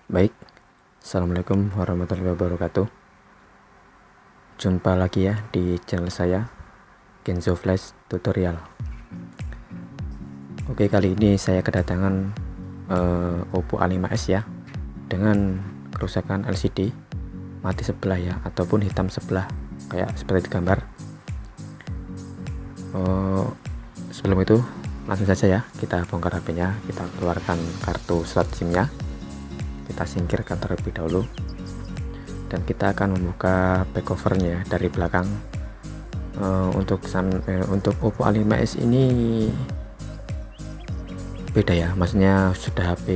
Baik, Assalamualaikum warahmatullahi wabarakatuh. Jumpa lagi ya di channel saya, Kenzo Flash Tutorial. Oke, kali ini saya kedatangan Oppo A5s ya, dengan kerusakan LCD mati sebelah ya, ataupun hitam sebelah kayak seperti di gambar. Sebelum itu langsung saja ya, kita bongkar HP-nya, kita keluarkan kartu slot SIM-nya, kita singkirkan terlebih dahulu, dan kita akan membuka back covernya dari belakang. Untuk Oppo A5s ini beda ya, maksudnya sudah HP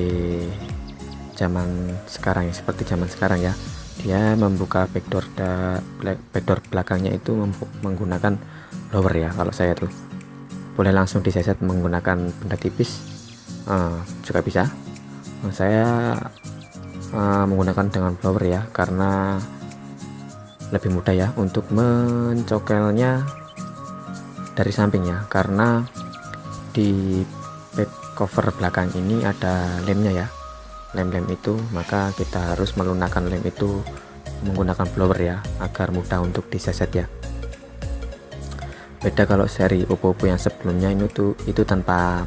zaman sekarang ya, seperti zaman sekarang ya. Dia membuka backdoor belakangnya itu menggunakan blower ya. Kalau saya tuh boleh langsung diseset menggunakan benda tipis, juga bisa. Saya menggunakan dengan blower ya, karena lebih mudah ya untuk mencokelnya dari sampingnya, karena di back cover belakang ini ada lemnya ya, lem itu, maka kita harus melunakkan lem itu menggunakan blower ya, agar mudah untuk diseset ya. Beda kalau seri Oppo yang sebelumnya itu tanpa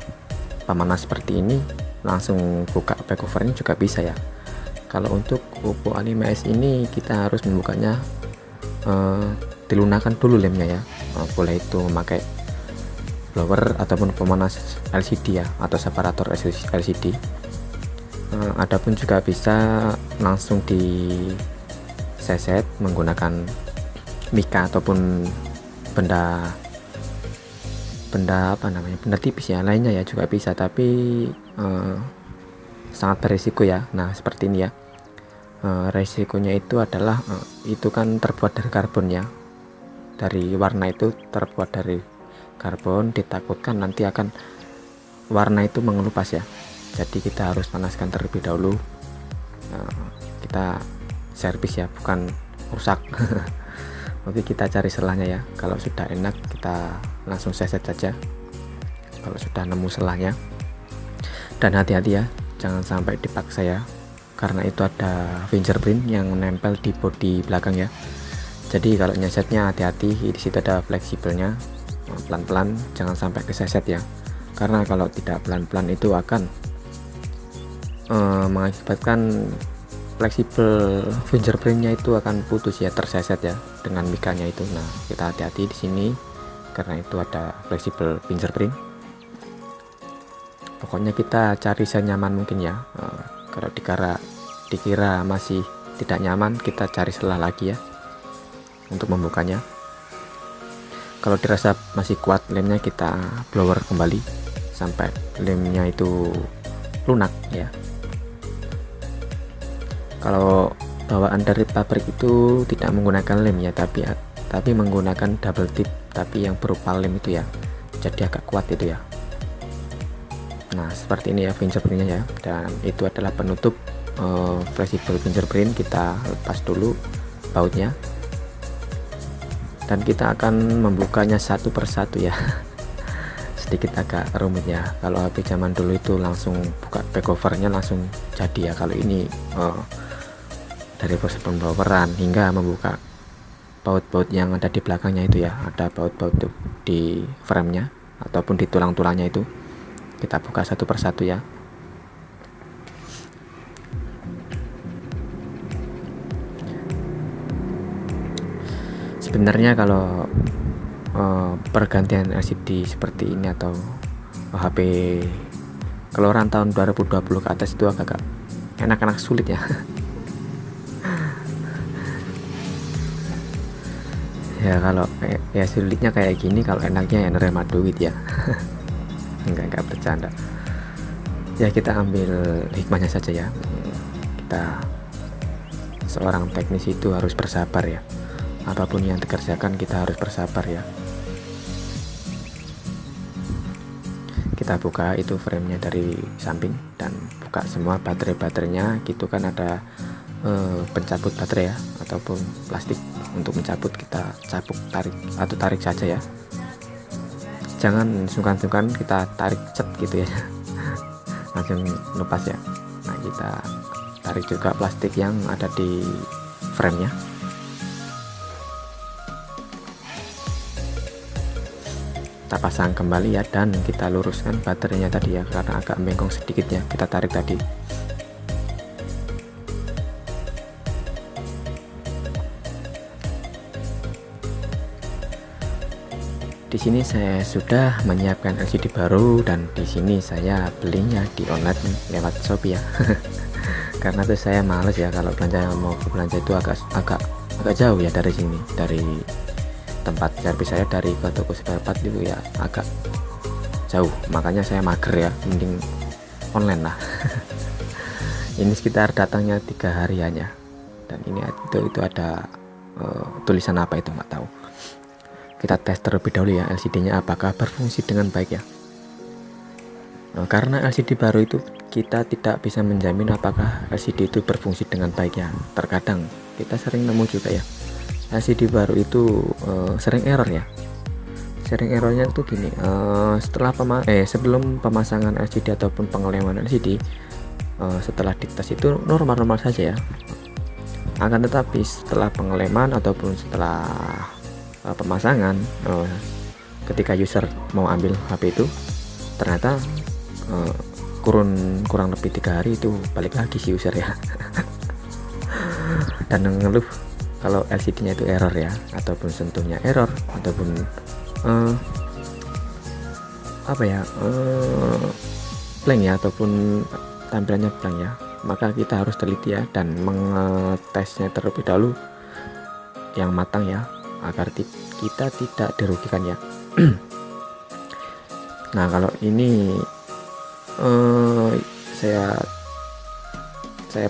pemanas seperti ini, langsung buka back covernya juga bisa ya. Kalau untuk Oppo A5s ini kita harus membukanya, dilunakkan dulu lemnya ya. Boleh itu memakai blower ataupun pemanas LCD ya, atau separator LCD. Adapun juga bisa langsung diseset menggunakan mika ataupun benda tipis ya lainnya ya, juga bisa, tapi sangat berisiko ya. Nah, seperti ini ya. Resikonya itu adalah itu kan terbuat dari karbon ya, dari warna itu terbuat dari karbon, ditakutkan nanti akan warna itu mengelupas ya. Jadi kita harus panaskan terlebih dahulu, kita servis ya, bukan rusak. Oke, kita cari selahnya ya. Kalau sudah enak kita langsung seset saja kalau sudah nemu selahnya. Dan hati-hati ya, jangan sampai dipaksa ya, karena itu ada fingerprint yang nempel di bodi belakang ya. Jadi kalau nyesetnya hati-hati, di situ ada fleksibelnya, pelan-pelan, jangan sampai keseset ya. Karena kalau tidak pelan-pelan itu akan mengakibatkan fleksibel fingerprintnya itu akan putus ya, terseset ya dengan mikanya itu. Nah, kita hati-hati di sini karena itu ada fleksibel fingerprint. Pokoknya kita cari senyaman mungkin ya. Kalau dikira masih tidak nyaman, kita cari selah lagi ya untuk membukanya. Kalau dirasa masih kuat lemnya, kita blower kembali sampai lemnya itu lunak ya. Kalau bawaan dari pabrik itu tidak menggunakan lem ya, tapi menggunakan double tip, tapi yang berupa lem itu ya, jadi agak kuat itu ya. Nah, seperti ini ya fingerprintnya ya, dan itu adalah penutup fleksibel fingerprint. Kita lepas dulu bautnya dan kita akan membukanya satu persatu ya. Sedikit agak rumit ya. Kalau HP zaman dulu itu langsung buka back covernya langsung jadi ya. Kalau ini dari proses pembloweran hingga membuka baut-baut yang ada di belakangnya itu ya, ada baut-baut di framenya ataupun di tulang-tulangnya itu, kita buka satu persatu ya. Sebenarnya kalau pergantian LCD seperti ini atau HP keluaran tahun 2020 ke atas itu agak enak-enak sulit ya. Ya kalau ya sulitnya kayak gini, kalau enaknya ya nerima duit ya. enggak bercanda ya, kita ambil hikmahnya saja ya. Kita seorang teknisi itu harus bersabar ya, apapun yang dikerjakan kita harus bersabar ya. Kita buka itu framenya dari samping dan buka semua baterainya gitu kan, ada pencabut baterai ya ataupun plastik untuk mencabut. Kita tarik saja ya, jangan sungkan-sungkan kita tarik cet gitu ya. Langsung lepas ya. Nah, kita tarik juga plastik yang ada di frame-nya. Kita pasang kembali ya, dan kita luruskan baterainya tadi ya, karena agak bengkong sedikit ya, kita tarik tadi. Di sini saya sudah menyiapkan LCD baru, dan di sini saya belinya di online lewat Shopee ya. Karena tuh saya males ya kalau mau belanja itu agak jauh ya dari sini, dari tempat servis saya, dari ke toko spare part itu ya agak jauh, makanya saya mager ya, mending online lah. Ini sekitar datangnya 3 harian ya, dan ini itu ada tulisan apa itu nggak tahu. Kita tes terlebih dahulu ya LCD-nya apakah berfungsi dengan baik ya. Karena LCD baru itu kita tidak bisa menjamin apakah LCD itu berfungsi dengan baik ya. Terkadang kita sering nemu juga ya, LCD baru itu sering error ya. Sering errornya tuh gini, sebelum pemasangan LCD ataupun pengeleman LCD, setelah dites itu normal-normal saja ya. Akan tetapi setelah pengeleman ataupun setelah pemasangan, ketika user mau ambil HP itu, ternyata kurang lebih 3 hari itu balik lagi si user ya. Dan ngeluh kalau LCD-nya itu error ya, ataupun sentuhnya error, ataupun blank ya, ataupun tampilannya blank ya. Maka kita harus teliti ya, dan mengetesnya terlebih dahulu yang matang ya, agar kita tidak dirugikan ya. Nah, kalau ini saya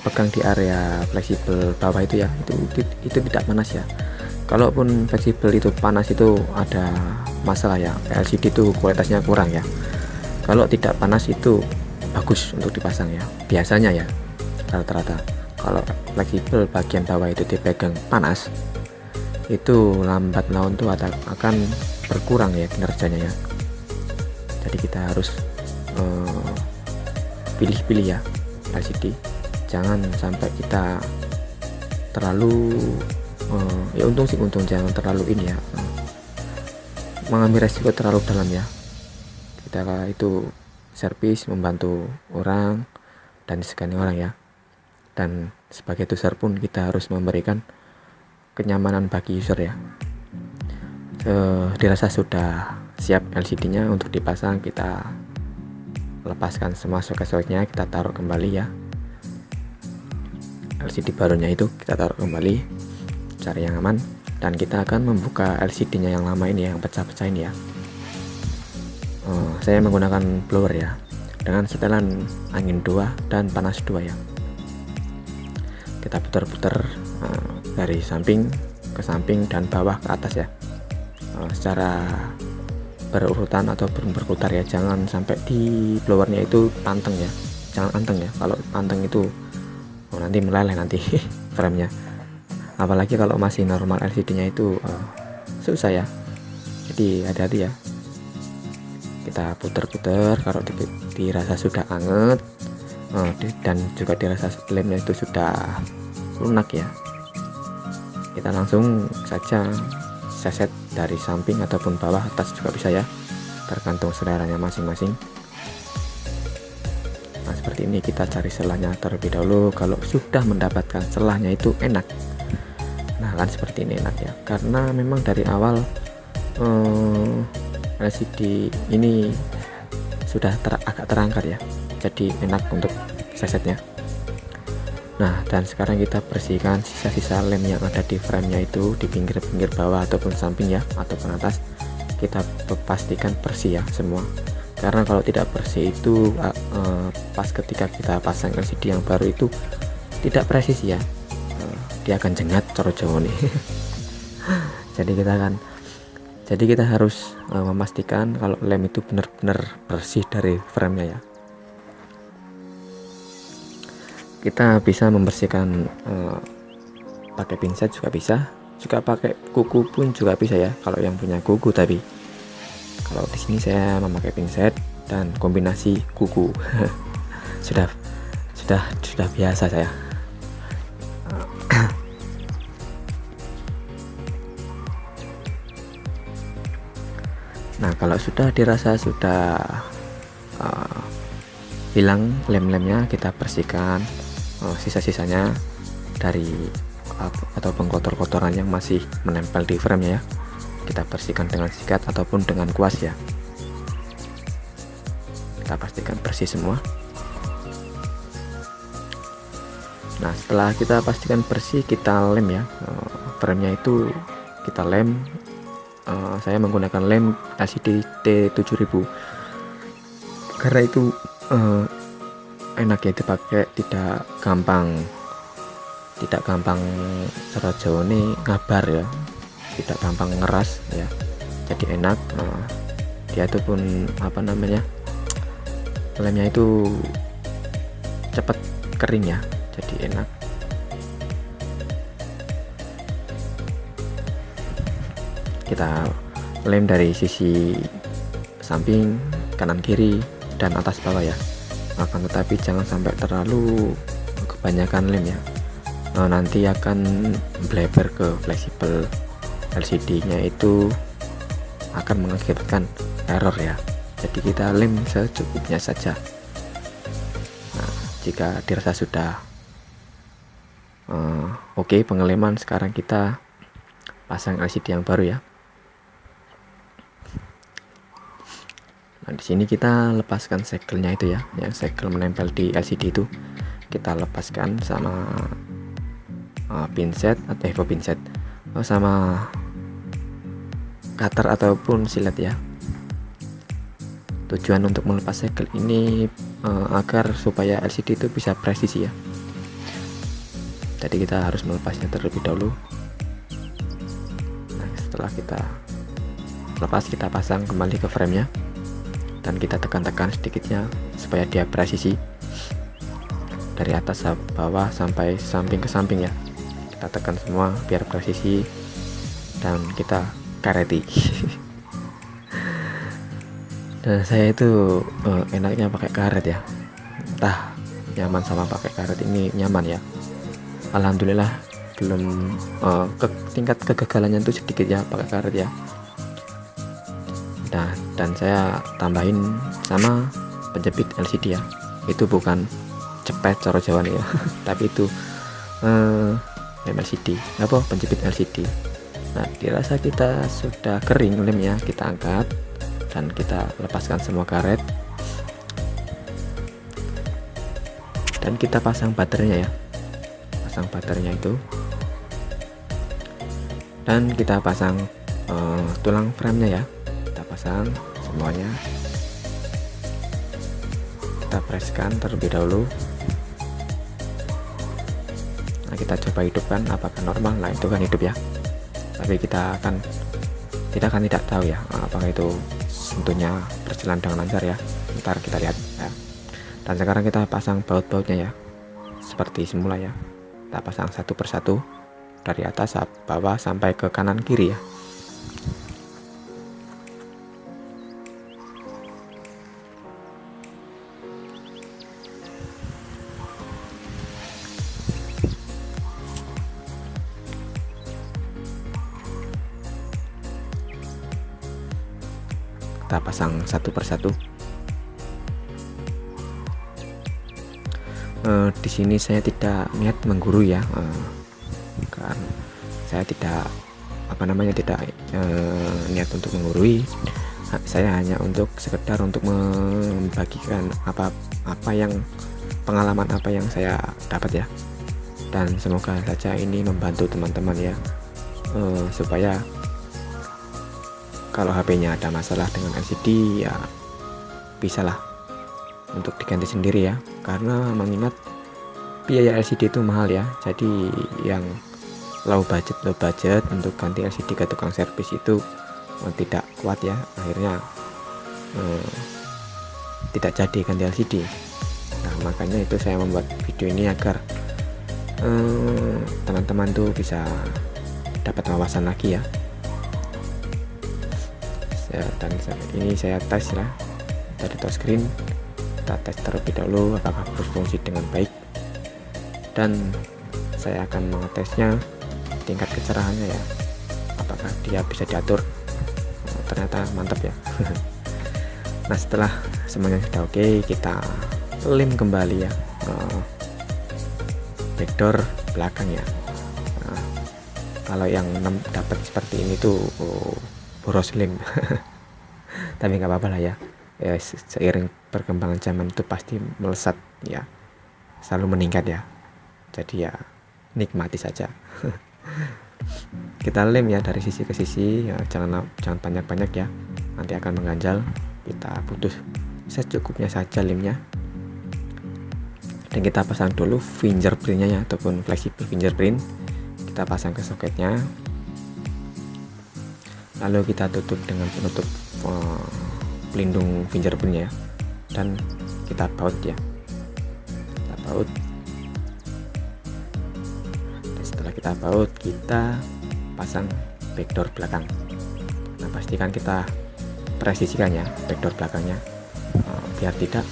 pegang di area fleksibel bawah itu ya, itu tidak panas ya. Kalaupun fleksibel itu panas itu ada masalah ya, LCD itu kualitasnya kurang ya. Kalau tidak panas itu bagus untuk dipasang ya, biasanya ya, rata-rata. Kalau fleksibel bagian bawah itu dipegang panas, itu lambat laun tuh akan berkurang ya kinerjanya ya. Jadi kita harus pilih-pilih ya LCD, jangan sampai kita terlalu ya untung jangan terlalu ini ya, mengambil resiko terlalu dalam ya. Kita itu servis, membantu orang dan disegani orang ya, dan sebagai user pun kita harus memberikan kenyamanan bagi user ya. Dirasa sudah siap LCD-nya untuk dipasang, kita lepaskan semua soket-soketnya, kita taruh kembali ya. LCD barunya itu kita taruh kembali, cari yang aman, dan kita akan membuka LCD-nya yang lama ini, yang pecah-pecah ini ya. Saya menggunakan blower ya, dengan setelan angin 2 dan panas 2 ya. Kita putar-putar dari samping ke samping dan bawah ke atas ya, secara berurutan atau berputar ya. Jangan sampai di blowernya itu panteng ya, jangan anteng ya. Kalau panteng itu nanti meleleh nanti framenya, apalagi kalau masih normal LCD-nya itu susah ya. Jadi hati-hati ya, kita putar-putar. Kalau dirasa sudah anget dan juga dirasa lemnya itu sudah lunak ya, kita langsung saja seset dari samping ataupun bawah, atas juga bisa ya, tergantung seleranya masing-masing. Nah, seperti ini kita cari selahnya terlebih dahulu. Kalau sudah mendapatkan selahnya itu enak, nah kan seperti ini enak ya, karena memang dari awal LCD ini sudah agak terangkat ya, jadi enak untuk sesetnya. Nah, dan sekarang kita bersihkan sisa-sisa lem yang ada di framenya itu, di pinggir-pinggir bawah ataupun samping ya, ataupun atas. Kita pastikan bersih ya semua, karena kalau tidak bersih itu pas ketika kita pasang LCD yang baru itu tidak presisi ya, dia akan jengat coro Jawa nih. Jadi kita harus memastikan kalau lem itu benar-benar bersih dari framenya ya. Kita bisa membersihkan pakai pinset juga bisa, juga pakai kuku pun juga bisa ya, kalau yang punya kuku. Tapi kalau di sini saya memakai pinset dan kombinasi kuku. sudah biasa saya. Nah, kalau sudah dirasa sudah hilang lem-lemnya, kita bersihkan sisa-sisanya dari ataupun kotor-kotoran yang masih menempel di frame ya. Kita bersihkan dengan sikat ataupun dengan kuas ya. Kita pastikan bersih semua. Nah, setelah kita pastikan bersih, kita lem ya. Frame-nya itu kita lem. Saya menggunakan lem LCD T7000 karena itu enak ya dipakai, tidak gampang cara Jawa ini ngabar ya, tidak gampang ngeras ya, jadi enak. Dia itu pun lemnya itu cepat kering ya, jadi enak. Kita lem dari sisi samping, kanan kiri, dan atas bawah ya. Akan tetapi jangan sampai terlalu kebanyakan lem ya, nanti akan bleber ke fleksibel LCD nya, itu akan mengakibatkan error ya. Jadi kita lem secukupnya saja. Nah, jika dirasa sudah oke pengeleman, sekarang kita pasang LCD yang baru ya. Nah, di sini kita lepaskan segelnya itu ya, yang segel menempel di LCD itu kita lepaskan sama pinset atau pinset sama cutter ataupun silet ya. Tujuan untuk melepas segel ini agar supaya LCD itu bisa presisi ya. Jadi kita harus melepasnya terlebih dahulu. Nah, setelah kita lepas, kita pasang kembali ke frame-nya dan kita tekan-tekan sedikitnya supaya dia presisi dari atas bawah sampai samping ke samping ya. Kita tekan semua biar presisi dan kita kareti. Dan saya itu enaknya pakai karet ya, entah nyaman sama pakai karet ini nyaman ya. Alhamdulillah belum tingkat kegagalannya itu sedikit ya pakai karet ya. Nah, dan saya tambahin sama penjepit LCD ya, itu bukan cepet cara Jawa nih ya tapi itu LCD penjepit LCD. Nah, dirasa kita sudah kering lemnya, kita angkat dan kita lepaskan semua karet dan kita pasang baterainya ya, pasang baterainya itu, dan kita pasang tulang frame-nya ya, kita pasang semuanya, kita preskan terlebih dahulu. Nah, kita coba hidupkan apakah normal. Nah, itu kan hidup ya, tapi kita akan tidak tahu ya apakah itu tentunya berjalan dengan lancar ya. Ntar kita lihat ya. Dan sekarang kita pasang baut-bautnya ya seperti semula ya, kita pasang satu persatu dari atas bawah sampai ke kanan kiri ya. Kita pasang satu persatu. Di sini saya tidak niat menggurui ya, kan saya tidak niat untuk menggurui. Saya hanya untuk sekedar untuk membagikan apa yang pengalaman apa yang saya dapat ya, dan semoga saja ini membantu teman-teman ya, supaya kalau HP-nya ada masalah dengan LCD ya bisalah untuk diganti sendiri ya, karena mengingat biaya LCD itu mahal ya. Jadi yang low budget untuk ganti LCD ke tukang servis itu tidak kuat ya, akhirnya tidak jadi ganti LCD. Nah, makanya itu saya membuat video ini agar teman-teman tuh bisa dapat wawasan lagi ya. Dan ini saya tes lah dari touchscreen, kita tes terlebih dahulu apakah berfungsi dengan baik, dan saya akan mengetesnya tingkat kecerahannya ya, apakah dia bisa diatur ternyata mantap ya. Nah setelah semuanya sudah oke, kita lem kembali ya backdoor belakang ya. Nah, kalau yang dapat seperti ini tuh boros lem. Tapi nggak apa-apa lah ya. Seiring perkembangan zaman itu pasti melesat ya, selalu meningkat ya, jadi ya nikmati saja. Kita lem ya dari sisi ke sisi ya, jangan banyak-banyak ya, nanti akan mengganjal. Kita butuh secukupnya saja lemnya, dan kita pasang dulu fingerprintnya ya, ataupun fleksibel fingerprint. Kita pasang ke soketnya, lalu kita tutup dengan penutup pelindung fingerprintnya ya, dan kita baut ya, kita baut. Dan setelah kita baut, kita pasang backdoor belakang. Nah pastikan kita presisikan ya backdoor belakangnya, biar tidak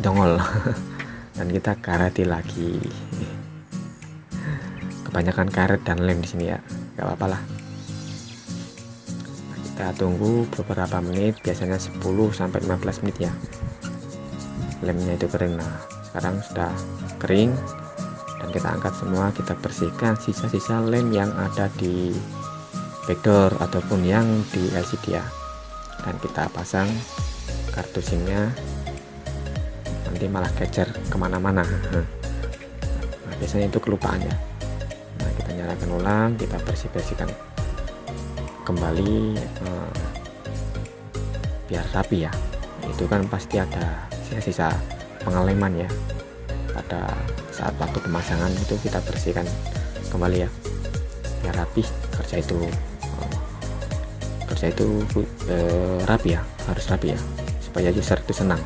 dongol. Dan kita kareti lagi. Kebanyakan karet dan lem di sini ya, nggak apa-apa lah. Nah, kita tunggu beberapa menit, biasanya 10-15 menit ya, lemnya itu kering. Nah sekarang sudah kering, dan kita angkat semua, kita bersihkan sisa-sisa lem yang ada di backdoor ataupun yang di LCD ya, dan kita pasang kartu SIM-nya. Nanti malah kecer kemana-mana. Nah biasanya itu kelupaan ya. Nah kita nyalakan ulang, kita bersihkan kembali biar rapi ya. Itu kan pasti ada sisa-sisa pengeleman ya, pada saat waktu pemasangan itu kita bersihkan kembali ya, biar rapi. Kerja itu rapi ya, harus rapi ya, supaya user itu senang.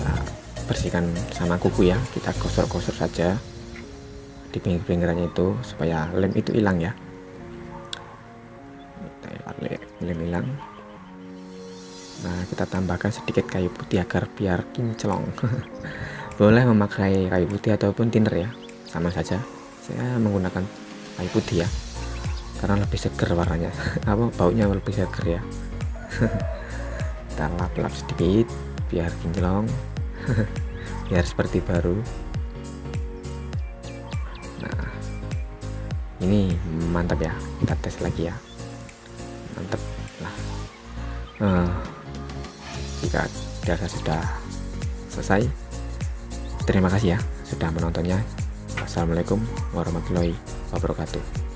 Nah, bersihkan sama kuku ya, kita gosok-gosok saja di pinggir-pinggirannya itu supaya lem itu hilang ya. Lem hilang. Nah kita tambahkan sedikit kayu putih agar biar kinclong. Boleh memakai kayu putih ataupun thinner ya, sama saja. Saya menggunakan kayu putih ya, karena lebih seger warnanya. Baunya lebih seger ya. Kita lap-lap sedikit biar kinclong. Biar seperti baru. Nah ini mantap ya, kita tes lagi ya, mantap lah. Jika dirasa sudah selesai, terima kasih ya sudah menontonnya. Wassalamualaikum warahmatullahi wabarakatuh.